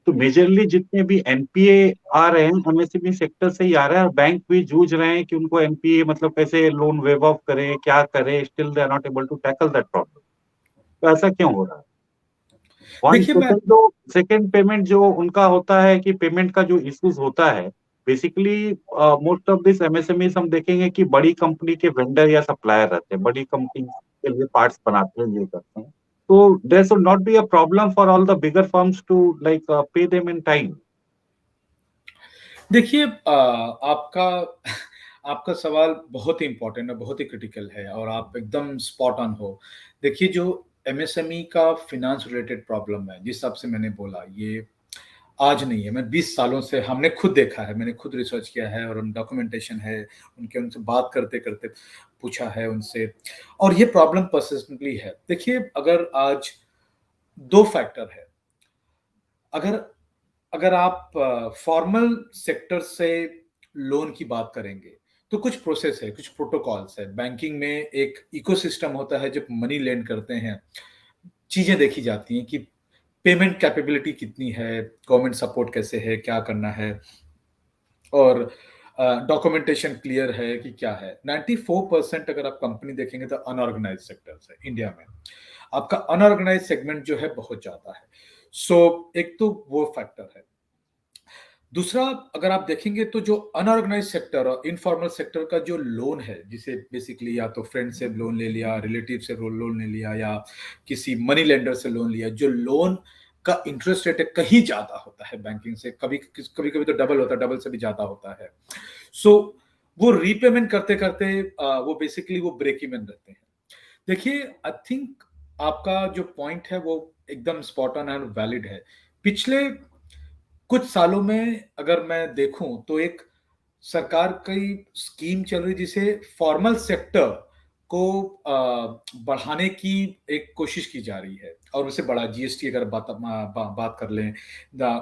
Speaker 1: तो मेजरली जितने भी एनपीए आ रहे हैं एमएसएमई सेक्टर से ही आ रहा है, और बैंक भी जूझ रहे हैं कि उनको एनपीए मतलब कैसे लोन वेव ऑफ करें, क्या करें, still they are not able to tackle that problem. तो ऐसा क्यों हो रहा है?
Speaker 2: देखिए मैं
Speaker 1: सेकेंड पेमेंट जो उनका होता है कि पेमेंट का जो इश्यूज होता है, basically most of this MSME हम देखेंगे कि बड़ी कंपनी के वेंडर या सप्लायर रहते हैं, बड़ी कंपनी के लिए पार्ट्स बनाते हैं, ये करते हैं, तो there should not be a problem for all the bigger firms to like pay them in time.
Speaker 2: देखिए आपका आपका सवाल बहुत ही इंपॉर्टेंट है, बहुत ही क्रिटिकल है, और आप एकदम स्पॉट ऑन हो। देखिए जो एमएसएमई का फिनेंस रिलेटेड प्रॉब्लम है, जिस हिसाब से मैंने बोला, ये आज नहीं है, मैं 20 सालों से हमने खुद देखा है, मैंने खुद रिसर्च किया है, और डॉक्यूमेंटेशन है, उनसे बात करते करते पूछा है उनसे, और ये प्रॉब्लम परसिस्टेंटली है। देखिए अगर आज दो फैक्टर है, अगर अगर आप फॉर्मल सेक्टर से लोन की बात करेंगे तो कुछ प्रोसेस है, कुछ प्रोटोकॉल्स है। बैंकिंग में एक इकोसिस्टम होता है, जब मनी लेंड करते हैं चीजें देखी जाती हैं कि पेमेंट कैपेबिलिटी कितनी है, गवर्नमेंट सपोर्ट कैसे है, क्या करना है, और डॉक्यूमेंटेशन क्लियर है कि क्या है। 94% अगर आप कंपनी देखेंगे तो अनऑर्गेनाइज सेक्टर है इंडिया में, आपका अनऑर्गेनाइज सेगमेंट जो है बहुत ज्यादा है। सो एक तो वो फैक्टर है। दूसरा, अगर आप देखेंगे तो जो अनऑर्गेनाइज सेक्टर और इनफॉर्मल सेक्टर का जो लोन है, जिसे बेसिकली या तो फ्रेंड से लोन ले लिया, रिलेटिव से लोन ले लिया, या किसी मनी लेंडर से लोन लिया, जो लोन का इंटरेस्ट रेट है कहीं ज्यादा होता है बैंकिंग से, कभी कभी कभी तो डबल होता है, डबल से भी ज्यादा होता है। सो वो रीपेमेंट करते करते वो बेसिकली वो ब्रेक इवन रहते हैं। देखिए आई थिंक आपका जो पॉइंट है वो एकदम स्पॉट ऑन एंड वैलिड है। पिछले कुछ सालों में अगर मैं देखूं तो एक सरकार की स्कीम चल रही जिसे फॉर्मल सेक्टर को बढ़ाने की एक कोशिश की जा रही है, और उसे बड़ा जीएसटी अगर बात कर लें,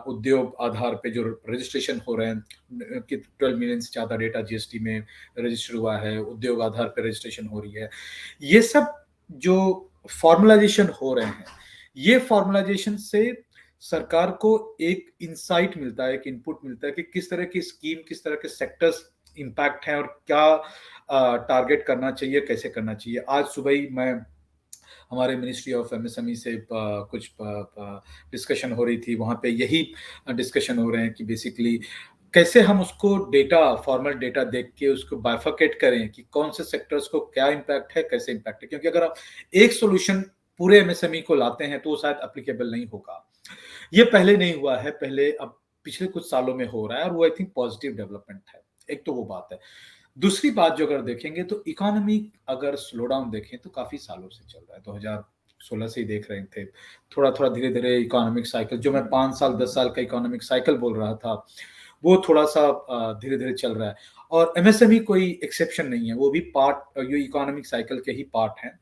Speaker 2: उद्योग आधार पे जो रजिस्ट्रेशन हो रहे हैं कि 12 मिलियन से ज्यादा डेटा जीएसटी में रजिस्टर हुआ है, उद्योग आधार पे रजिस्ट्रेशन हो रही है, ये सब जो फॉर्मलाइजेशन हो रहे हैं, ये फॉर्मलाइजेशन से सरकार को एक इंसाइट मिलता है, एक इनपुट मिलता है कि किस तरह की स्कीम, किस तरह के सेक्टर्स इंपैक्ट हैं और क्या टारगेट करना चाहिए, कैसे करना चाहिए। आज सुबह ही मैं हमारे मिनिस्ट्री ऑफ एमएसएमई से कुछ डिस्कशन हो रही थी, वहां पे यही डिस्कशन हो रहे हैं कि बेसिकली कैसे हम उसको डेटा, फॉर्मल डेटा देख के उसको बाइफरकेट करें कि कौन से सेक्टर्स को क्या इंपैक्ट है, कैसे इंपैक्ट है। क्योंकि अगर आप एक सोल्यूशन पूरे एमएसएमई को लाते हैं तो वो शायद एप्लीकेबल नहीं होगा। ये पहले नहीं हुआ है, पहले अब पिछले कुछ सालों में हो रहा है, और वो आई थिंक पॉजिटिव डेवलपमेंट है। एक तो वो बात है। दूसरी बात जो अगर देखेंगे तो इकोनॉमी अगर स्लो डाउन देखें तो काफी सालों से चल रहा है, 2016 से ही देख रहे थे। थोड़ा थोड़ा धीरे धीरे इकोनॉमिक साइकिल, जो मैं 5 साल 10 साल का इकोनॉमिक साइकिल बोल रहा था, वो थोड़ा सा धीरे धीरे चल रहा है। और एमएसएमई कोई एक्सेप्शन नहीं है, वो भी पार्ट, ये इकोनॉमिक साइकिल के ही पार्ट हैं।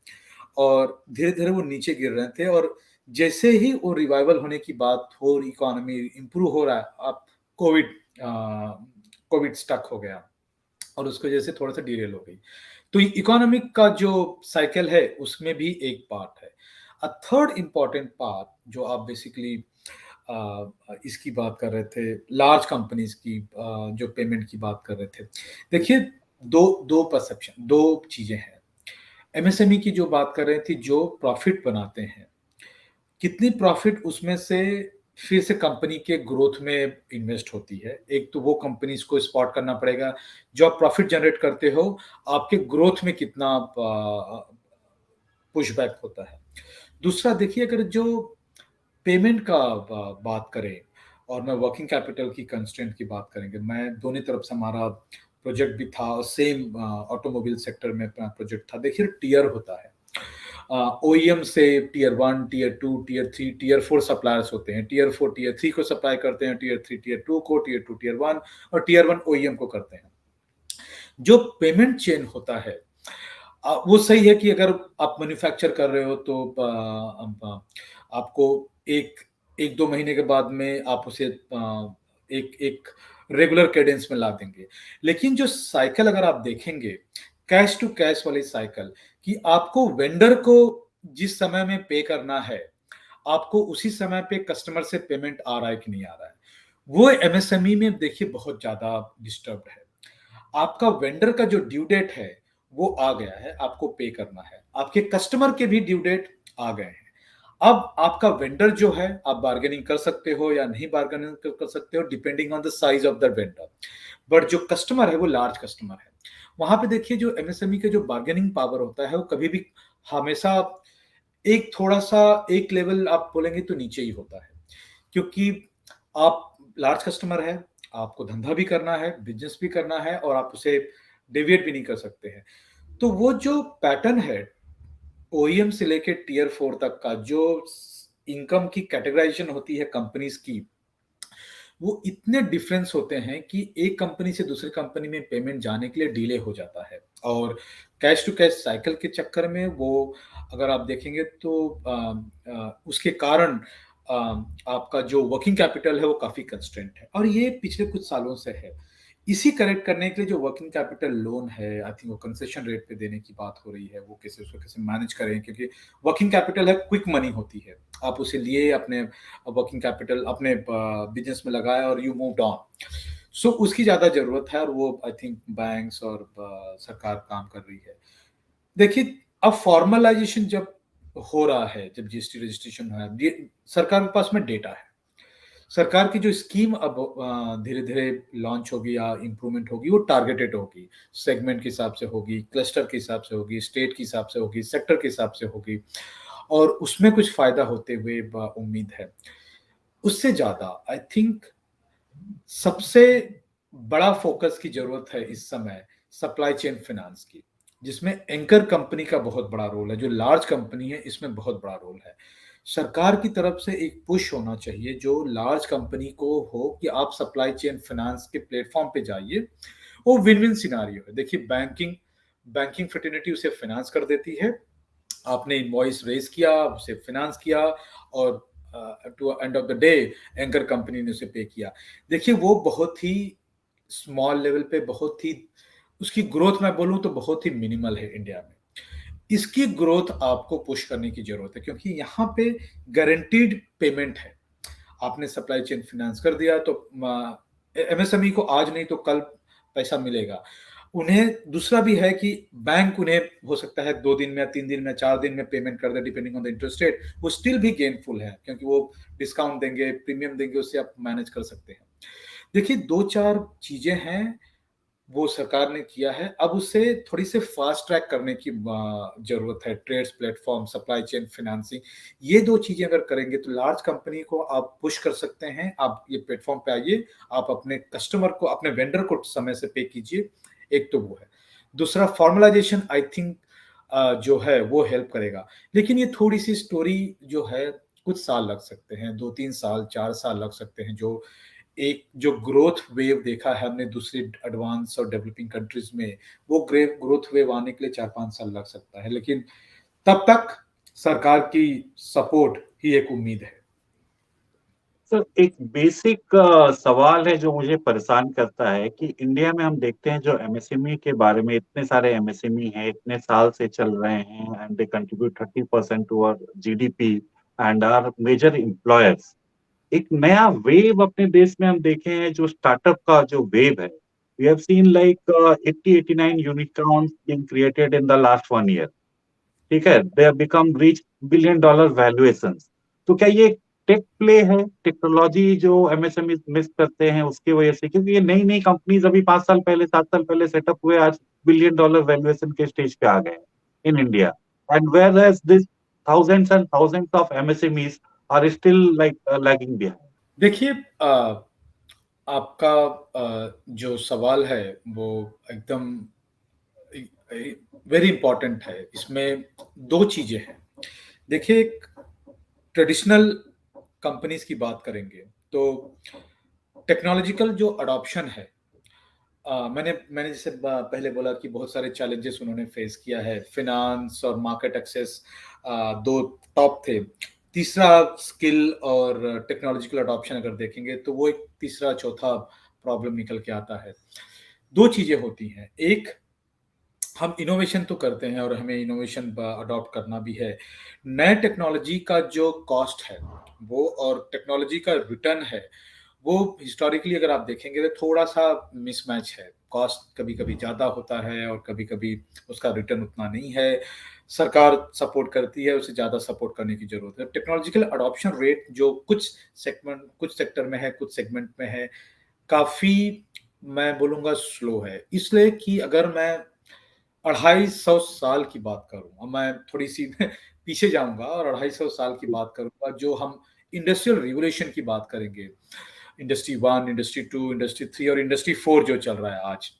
Speaker 2: और धीरे धीरे वो नीचे गिर रहे थे, और जैसे ही वो रिवाइवल होने की बात हो, इकोनॉमी इंप्रूव हो रहा है, अब कोविड कोविड स्टक हो गया और उसकी वजह से थोड़ा सा डिरेल हो गई। तो इकोनॉमिक का जो साइकिल है उसमें भी एक पार्ट है। अ थर्ड इम्पॉर्टेंट पार्ट जो आप बेसिकली इसकी बात कर रहे थे, लार्ज कंपनीज की जो पेमेंट की बात कर रहे थे। देखिए, दो दो परसेप्शन, दो चीजें हैं। एमएसएमई की जो बात कर रहे थे, जो प्रॉफिट बनाते हैं, कितनी प्रॉफिट उसमें से फिर से कंपनी के ग्रोथ में इन्वेस्ट होती है। एक तो वो कंपनीज को स्पॉट करना पड़ेगा, जो आप प्रॉफिट जनरेट करते हो, आपके ग्रोथ में कितना पुशबैक होता है। दूसरा देखिए, अगर जो पेमेंट का बात करें, और मैं वर्किंग कैपिटल की कंस्ट्रेंट की बात करेंगे, मैं दोनों तरफ से हमारा प्रोजेक्ट भी था, और सेम ऑटोमोबाइल सेक्टर में प्रोजेक्ट था। देखिए, टियर होता है, ओईएम से tier 1, tier 2, tier 3, tier 4 suppliers होते हैं। टियर 4 टियर 3 को सप्लाई करते हैं, टियर 3 टियर 2 को, टियर 2 टियर 1, और टियर 1 ओईएम को करते हैं। जो पेमेंट चेन होता है, वो सही है कि अगर आप मैन्युफैक्चर कर रहे हो तो आपको एक एक दो महीने के बाद में आप उसे एक एक रेगुलर कैडेंस में ला देंगे। लेकिन जो साइकिल अगर आप देखेंगे, कैश टू कैश वाली साइकिल, कि आपको वेंडर को जिस समय में पे करना है, आपको उसी समय पे कस्टमर से पेमेंट आ रहा है कि नहीं आ रहा है, वो एमएसएमई में देखिए बहुत ज्यादा डिस्टर्ब्ड है। आपका वेंडर का जो ड्यू डेट है वो आ गया है, आपको पे करना है, आपके कस्टमर के भी ड्यू डेट आ गए हैं। अब आपका वेंडर जो है, आप बार्गेनिंग कर सकते हो या नहीं बार्गेनिंग कर सकते हो, depending on the size of the vendor. But जो कस्टमर है वो लार्ज कस्टमर है, वहां पे देखिए जो एमएसएमई के जो बार्गेनिंग पावर होता है, वो कभी भी हमेशा एक थोड़ा सा एक लेवल आप बोलेंगे तो नीचे ही होता है। क्योंकि आप लार्ज कस्टमर है, आपको धंधा भी करना है, बिजनेस भी करना है, और आप उसे डेविएट भी नहीं कर सकते हैं। तो वो जो पैटर्न है, ओईएम से लेके टियर 4 तक का जो इनकम की कैटेगराइजेशन होती है कंपनीज की, वो इतने डिफरेंस होते हैं कि एक कंपनी से दूसरी कंपनी में पेमेंट जाने के लिए डिले हो जाता है। और कैश टू कैश साइकिल के चक्कर में वो, अगर आप देखेंगे तो उसके कारण आपका जो वर्किंग कैपिटल है वो काफी कंस्ट्रेंट है, और ये पिछले कुछ सालों से है। इसी करेक्ट करने के लिए जो वर्किंग कैपिटल लोन है, आई थिंक वो कंसेशन रेट पे देने की बात हो रही है, वो कैसे उसको कैसे मैनेज करें, क्योंकि वर्किंग कैपिटल है, क्विक मनी होती है, आप उसे लिए अपने वर्किंग कैपिटल अपने बिजनेस में लगाया और यू मूव्ड ऑन। सो उसकी ज्यादा जरूरत है, और वो आई थिंक बैंक्स और सरकार काम कर रही है। देखिए, अब फॉर्मलाइजेशन जब हो रहा है, जब जीएसटी रजिस्ट्रेशन हो रहा है, सरकार के पास में डेटा है, सरकार की जो स्कीम अब धीरे धीरे लॉन्च होगी या इम्प्रूवमेंट होगी, वो टारगेटेड होगी, सेगमेंट के हिसाब से होगी, क्लस्टर के हिसाब से होगी, स्टेट के हिसाब से होगी, सेक्टर के हिसाब से होगी, और उसमें कुछ फायदा होते हुए उम्मीद है। उससे ज्यादा आई थिंक सबसे बड़ा फोकस की जरूरत है इस समय सप्लाई चेन फाइनेंस की, जिसमें एंकर कंपनी का बहुत बड़ा रोल है, जो लार्ज कंपनी है इसमें बहुत बड़ा रोल है। सरकार की तरफ से एक पुश होना चाहिए जो लार्ज कंपनी को हो, कि आप सप्लाई चेन फाइनेंस के प्लेटफॉर्म पे जाइए। वो विन विन सिनारियो है। देखिए, बैंकिंग फ्रेटर्निटी उसे फाइनेंस कर देती है, आपने इनवॉइस रेज किया, उसे फाइनेंस किया, और to end of the day anchor company ने उसे पे किया। देखिए, वो बहुत ही स्मॉल लेवल पे, बहुत ही उसकी ग्रोथ मैं बोलूं तो बहुत ही मिनिमल है इंडिया में। इसकी ग्रोथ आपको पुश करने की जरूरत है, क्योंकि यहाँ पे गारंटीड पेमेंट है। आपने सप्लाई चेन फाइनेंस कर दिया तो एमएसएमई को आज नहीं तो कल पैसा मिलेगा। उन्हें दूसरा भी है कि बैंक उन्हें हो सकता है 2 दिन में, 3 दिन में, 4 दिन में पेमेंट कर दे, depending on the interest rate. वो स्टिल भी गेनफुल है, क्योंकि वो डिस्काउंट देंगे, प्रीमियम देंगे, उससे आप मैनेज कर सकते हैं। देखिए, 2-4 चीजें हैं वो सरकार ने किया है। अब उसे थोड़ी सी फास्ट ट्रैक करने की जरूरत है। TReDS platform, supply chain financing, ये दो चीजें अगर करेंगे तो लार्ज कंपनी को आप पुश कर सकते हैं, आप ये प्लेटफॉर्म पे आइए, आप अपने कस्टमर को, अपने वेंडर को समय से पे कीजिए। एक तो वो है। दूसरा फॉर्मलाइजेशन, आई थिंक जो है वो हेल्प करेगा। लेकिन ये थोड़ी सी स्टोरी जो है, कुछ साल लग सकते हैं, 2-3 साल 4 साल लग सकते हैं। जो एक जो ग्रोथ वेव देखा है हमने दूसरी एडवांस और डेवलपिंग कंट्रीज में, वो ग्रोथ वेव आने के लिए 4-5 साल लग सकता है। लेकिन तब तक सरकार की सपोर्ट ही एक उम्मीद है।
Speaker 1: सर, एक बेसिक सवाल है जो मुझे परेशान करता है कि इंडिया में हम देखते हैं जो एमएसएमई के बारे में, इतने सारे एमएसएमई हैं, इतने साल से चल रहे हैं, and they contribute 30% to our GDP and are major employers. एक नया वेव अपने देश में हम देखे हैं, जो स्टार्टअप का जो वेव है। We have seen like 80-89 unicorns being created in the last 1 year. ठीक है, they have become reach $1 billion valuations. तो क्या ये टेक प्ले है, टेक्नोलॉजी जो एमएसएमई मिस करते हैं उसकी वजह से? क्योंकि ये नई नई कंपनीज अभी 5 साल पहले, 7 साल पहले सेटअप हुए, आज $1 बिलियन वैल्यूएशन के स्टेज पे आ गए in India. And where as this thousands and thousands of MSMEs are still like lagging behind.
Speaker 2: देखिए, आपका जो सवाल है वो एकदम वेरी इंपॉर्टेंट है। इसमें दो चीजें हैं। देखिए, ट्रेडिशनल कंपनीज की बात करेंगे तो टेक्नोलॉजिकल जो अडॉप्शन है, मैंने मैंने जैसे पहले बोला कि बहुत सारे चैलेंजेस उन्होंने फेस किया है। फिनांस और मार्केट एक्सेस दो टॉप थे। तीसरा स्किल और टेक्नोलॉजिकल अडॉप्शन अगर देखेंगे तो वो एक तीसरा चौथा प्रॉब्लम निकल के आता है। दो चीजें होती हैं। एक, हम इनोवेशन तो करते हैं और हमें इनोवेशन अडॉप्ट करना भी है। नए टेक्नोलॉजी का जो कॉस्ट है वो, और टेक्नोलॉजी का रिटर्न है वो, हिस्टोरिकली अगर आप देखेंगे तो थोड़ा सा मिसमैच है। कॉस्ट कभी कभी ज़्यादा होता है और कभी कभी उसका रिटर्न उतना नहीं है। सरकार सपोर्ट करती है, उसे ज़्यादा सपोर्ट करने की ज़रूरत है। टेक्नोलॉजिकल अडॉप्शन रेट जो कुछ सेक्टर में है, कुछ सेगमेंट में है, काफ़ी, मैं बोलूँगा स्लो है। इसलिए कि अगर मैं 250 साल की बात करूँ, और मैं थोड़ी सी पीछे जाऊँगा और 250 साल की बात करूँगा, जो हम इंडस्ट्रियल रिवॉल्यूशन की बात करेंगे, इंडस्ट्री 1, इंडस्ट्री 2, इंडस्ट्री 3 और इंडस्ट्री 4 जो चल रहा है आज।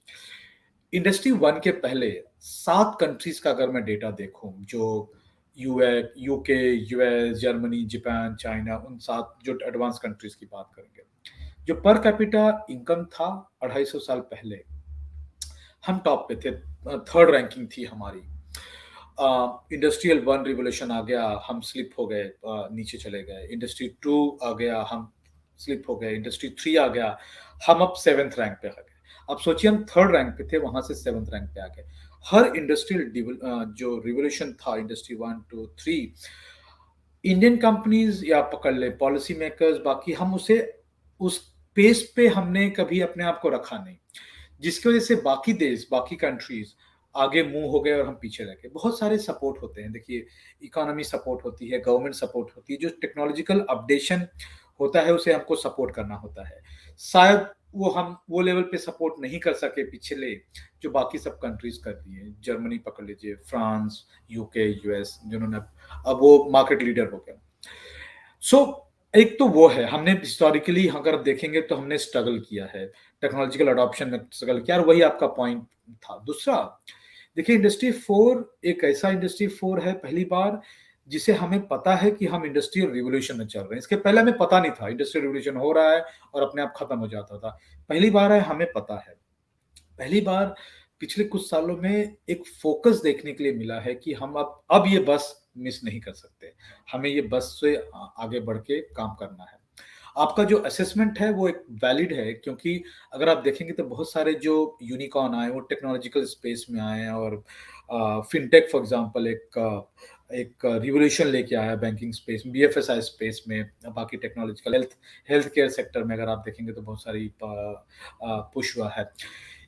Speaker 2: इंडस्ट्री 1 के पहले 7 कंट्रीज का अगर मैं डेटा देखूं, जो UK, US, Germany, Japan, China, उन 7 जो एडवांस कंट्रीज की बात करेंगे, जो पर कैपिटा इनकम था 250 साल पहले, हम टॉप पे थे। थर्ड रैंकिंग थी हमारी। इंडस्ट्रियल 1 रिवोल्यूशन आ गया, हम स्लिप हो गए, नीचे चले गए। इंडस्ट्री 2 आ गया, हम स्लिप हो गए। इंडस्ट्री 3 आ गया, हम अब 7th रैंक पे आ गए। अब सोचिए, हम 3rd रैंक पे थे, वहां से 7th रैंक पे आ गए। हर इंडस्ट्रियल जो रिवोल्यूशन था, इंडस्ट्री 1, 2, 3, इंडियन कंपनीज या पकड़ ले पॉलिसी मेकर्स, बाकी हम उसे उस पेस पे हमने कभी अपने आप को रखा नहीं, जिसकी वजह से बाकी देश, बाकी कंट्रीज आगे मूव हो गए और हम पीछे रह गए। बहुत सारे सपोर्ट होते हैं। देखिए, इकोनॉमी सपोर्ट होती है, गवर्नमेंट सपोर्ट होती है, जो टेक्नोलॉजिकल अपडेशन होता है उसे हमको सपोर्ट करना होता है। शायद हम वो लेवल पे सपोर्ट नहीं कर सके पिछले, जो बाकी सब कंट्रीज कर दिए। जर्मनी पकड़ लीजिए, फ्रांस, यूके, यूएस, जिन्होंने अब वो मार्केट लीडर हो गए। सो एक तो वो है, हमने हिस्टोरिकली अगर देखेंगे तो हमने स्ट्रगल किया है, टेक्नोलॉजिकल अडॉप्शन में स्ट्रगल किया, और वही आपका पॉइंट था। दूसरा, देखिए, इंडस्ट्री 4 एक ऐसा इंडस्ट्री 4 है, पहली बार जिसे हमें पता है कि हम इंडस्ट्रियल रिवॉल्यूशन में चल रहे हैं। इसके पहले हमें पता नहीं था इंडस्ट्रियल रिवॉल्यूशन हो रहा है और अपने आप खत्म हो जाता था। पहली बार है, हमें पता है। पहली बार पिछले कुछ सालों में एक फोकस देखने के लिए मिला है कि हम अब ये बस मिस नहीं कर सकते, हमें ये बस से आगे बढ़ के काम करना है। आपका जो असेसमेंट है वो एक वैलिड है, क्योंकि अगर आप देखेंगे तो बहुत सारे जो यूनिकॉर्न आए वो टेक्नोलॉजिकल स्पेस में आए हैं, और फिनटेक फॉर एग्जांपल एक रिवोल्यूशन लेके आया बैंकिंग स्पेस में, बीएफएसआई स्पेस में, बाकी टेक्नोलॉजिकल हेल्थ केयर सेक्टर में अगर आप देखेंगे तो बहुत सारी पुश हुआ है।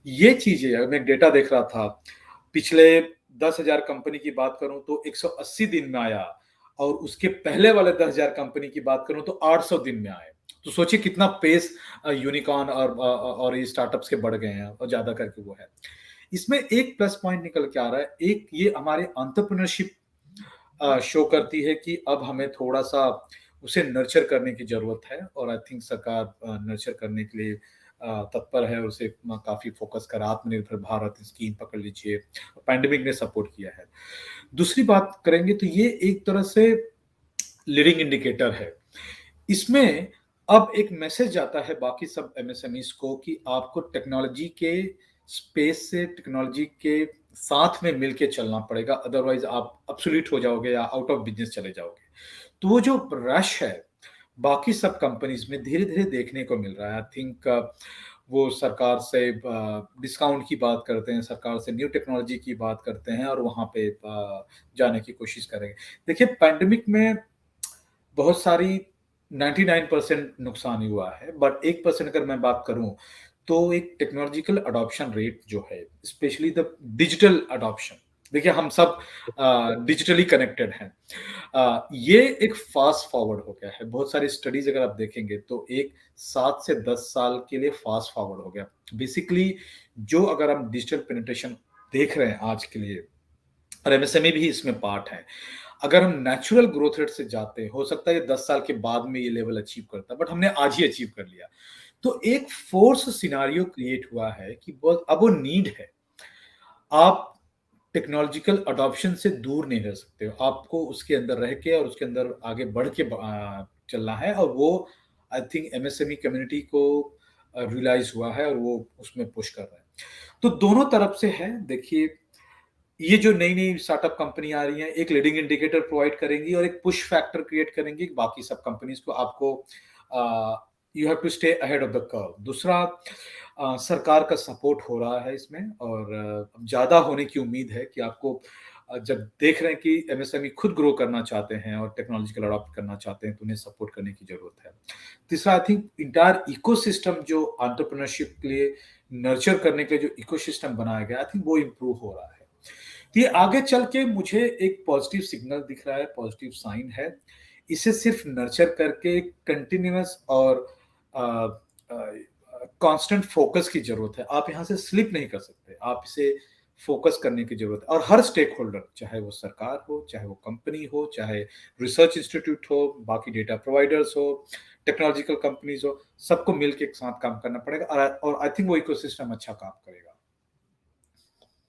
Speaker 2: ये चीजें, मैं डेटा देख रहा था, पिछले 10,000 कंपनी की बात करूं तो 180 दिन में आया, और उसके पहले वाले 10,000 कंपनी की बात करूं तो 800 दिन में आए। तो सोचिए कितना पेस यूनिकॉर्न और ये स्टार्टअप्स के बढ़ गए हैं और ज़्यादा करके वो है। इसमें एक प्लस पॉइंट निकल के आ रहा है, एक ये हमारे एंटरप्रेन्योरशिप शो करती है कि अब हमें थोड़ा-सा उसे नर्चर करने की ज़रूरत है और आई थिंक सरकार नर्चर करने के लिए तत्पर है और उसे काफ़ी फोकस कर आत्मनिर्भर भारत स्कीम पकड़ लीजिए, पैंडेमिक ने सपोर्ट किया है। दूसरी बात करेंगे तो ये एक तरह से लीडिंग इंडिकेटर है। इसमें अब एक मैसेज आता है बाकी सब एमएसएमईज को कि आपको टेक्नोलॉजी के स्पेस से टेक्नोलॉजी के साथ में मिलके चलना पड़ेगा, अदरवाइज आप ऑब्सोलीट हो जाओगे या आउट ऑफ बिजनेस चले जाओगे। तो वो जो रश है बाकी सब कंपनीज में धीरे-धीरे देखने को मिल रहा है। आई थिंक वो सरकार से डिस्काउंट की बात करते हैं, सरकार से न्यू टेक्नोलॉजी की बात करते हैं और वहाँ पे जाने की कोशिश करेंगे। देखिए पैंडेमिक में बहुत सारी 99% नुकसान हुआ है, बट 1% अगर मैं बात करूँ, तो एक टेक्नोलॉजिकल अडॉप्शन रेट जो है, स्पेशली द डिजिटल अडॉप्शन, देखिए हम सब डिजिटली कनेक्टेड हैं। ये एक फास्ट फॉरवर्ड हो गया है। बहुत सारी स्टडीज़ अगर आप देखेंगे तो एक 7 से 10 साल के लिए फास्ट फॉरवर्ड हो गया। बेसिकली जो अगर हम डिजिटल पेनिट्रेशन देख रहे हैं आज के लिए और एमएसएमई भी इसमें पार्ट है। अगर हम नेचुरल ग्रोथ रेट से जाते हैं, हो सकता है 10 साल के बाद में ये लेवल अचीव करता, बट हमने आज ही अचीव कर लिया। तो एक फोर्स सिनेरियो क्रिएट हुआ है कि बहुत अब वो नीड है। आप टेक्नोलॉजिकल अडॉप्शन से दूर नहीं रह सकते हो। आपको उसके अंदर रह के और उसके अंदर आगे बढ़ के चलना है और वो आई थिंक एमएसएमई कम्युनिटी को रियलाइज हुआ है और वो उसमें पुश कर रहा है। तो दोनों तरफ से है। देखिए ये जो नई-नई स्टार्टअप कंपनी आ रही हैं, एक लीडिंग इंडिकेटर प्रोवाइड करेंगी और एक पुश फैक्टर क्रिएट करेंगी बाकी सब कंपनीज को। आपको you have to stay ahead of the curve. दूसरा सरकार का सपोर्ट हो रहा है इसमें और ज़्यादा होने की उम्मीद है कि आपको जब देख रहे हैं कि एमएसएमई खुद ग्रो करना चाहते हैं और टेक्नोलॉजिकल अडॉप्ट करना चाहते हैं, तो उन्हें सपोर्ट करने की ज़रूरत है। तीसरा आई थिंक एंटायर इकोसिस्टम जो एंटरप्रेन्योरशिप के लिए नर्चर करने के लिए जो इकोसिस्टम बनाया गया, आई थिंक वो इम्प्रूव हो रहा है। ये आगे चल के मुझे एक पॉजिटिव सिग्नल दिख रहा है, पॉजिटिव साइन है। इसे सिर्फ नर्चर करके कंटिन्यूअस और कांस्टेंट फोकस की जरूरत है। आप यहाँ से स्लिप नहीं कर सकते, आप इसे फोकस करने की जरूरत है। और हर स्टेक होल्डर, चाहे वो सरकार हो, चाहे वो कंपनी हो, चाहे रिसर्च इंस्टीट्यूट हो, बाकी डेटा प्रोवाइडर्स हो, टेक्नोलॉजिकल कंपनीज हो, सबको मिलकर एक साथ काम करना पड़ेगा और आई थिंक वो इकोसिस्टम अच्छा काम करेगा।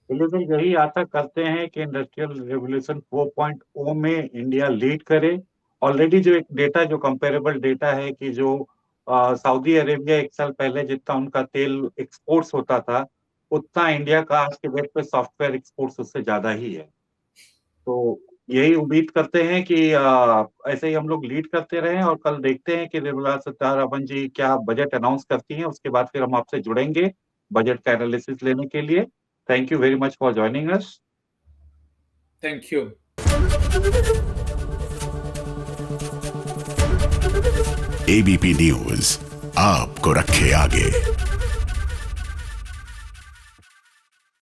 Speaker 1: बिल्कुल यही आशा करते हैं कि इंडस्ट्रियल रेवोल्यूशन 4.0 में इंडिया लीड करे। ऑलरेडी जो एक डेटा, जो कंपेरेबल डेटा है कि जो सऊदी अरेबिया एक साल पहले जितना उनका तेल एक्सपोर्ट्स होता था, उतना इंडिया का आज के डेट पे सॉफ्टवेयर एक्सपोर्ट्स उससे ज्यादा ही है। तो यही उम्मीद करते हैं कि ऐसे ही हम लोग लीड करते रहें और कल देखते हैं कि निर्मला सीतारमण जी क्या बजट अनाउंस करती हैं। उसके बाद फिर हम आपसे जुड़ेंगे बजट का एनालिसिस लेने के लिए। Thank you very much for joining us.
Speaker 2: Thank you.
Speaker 3: ABP news आपको रखे आगे।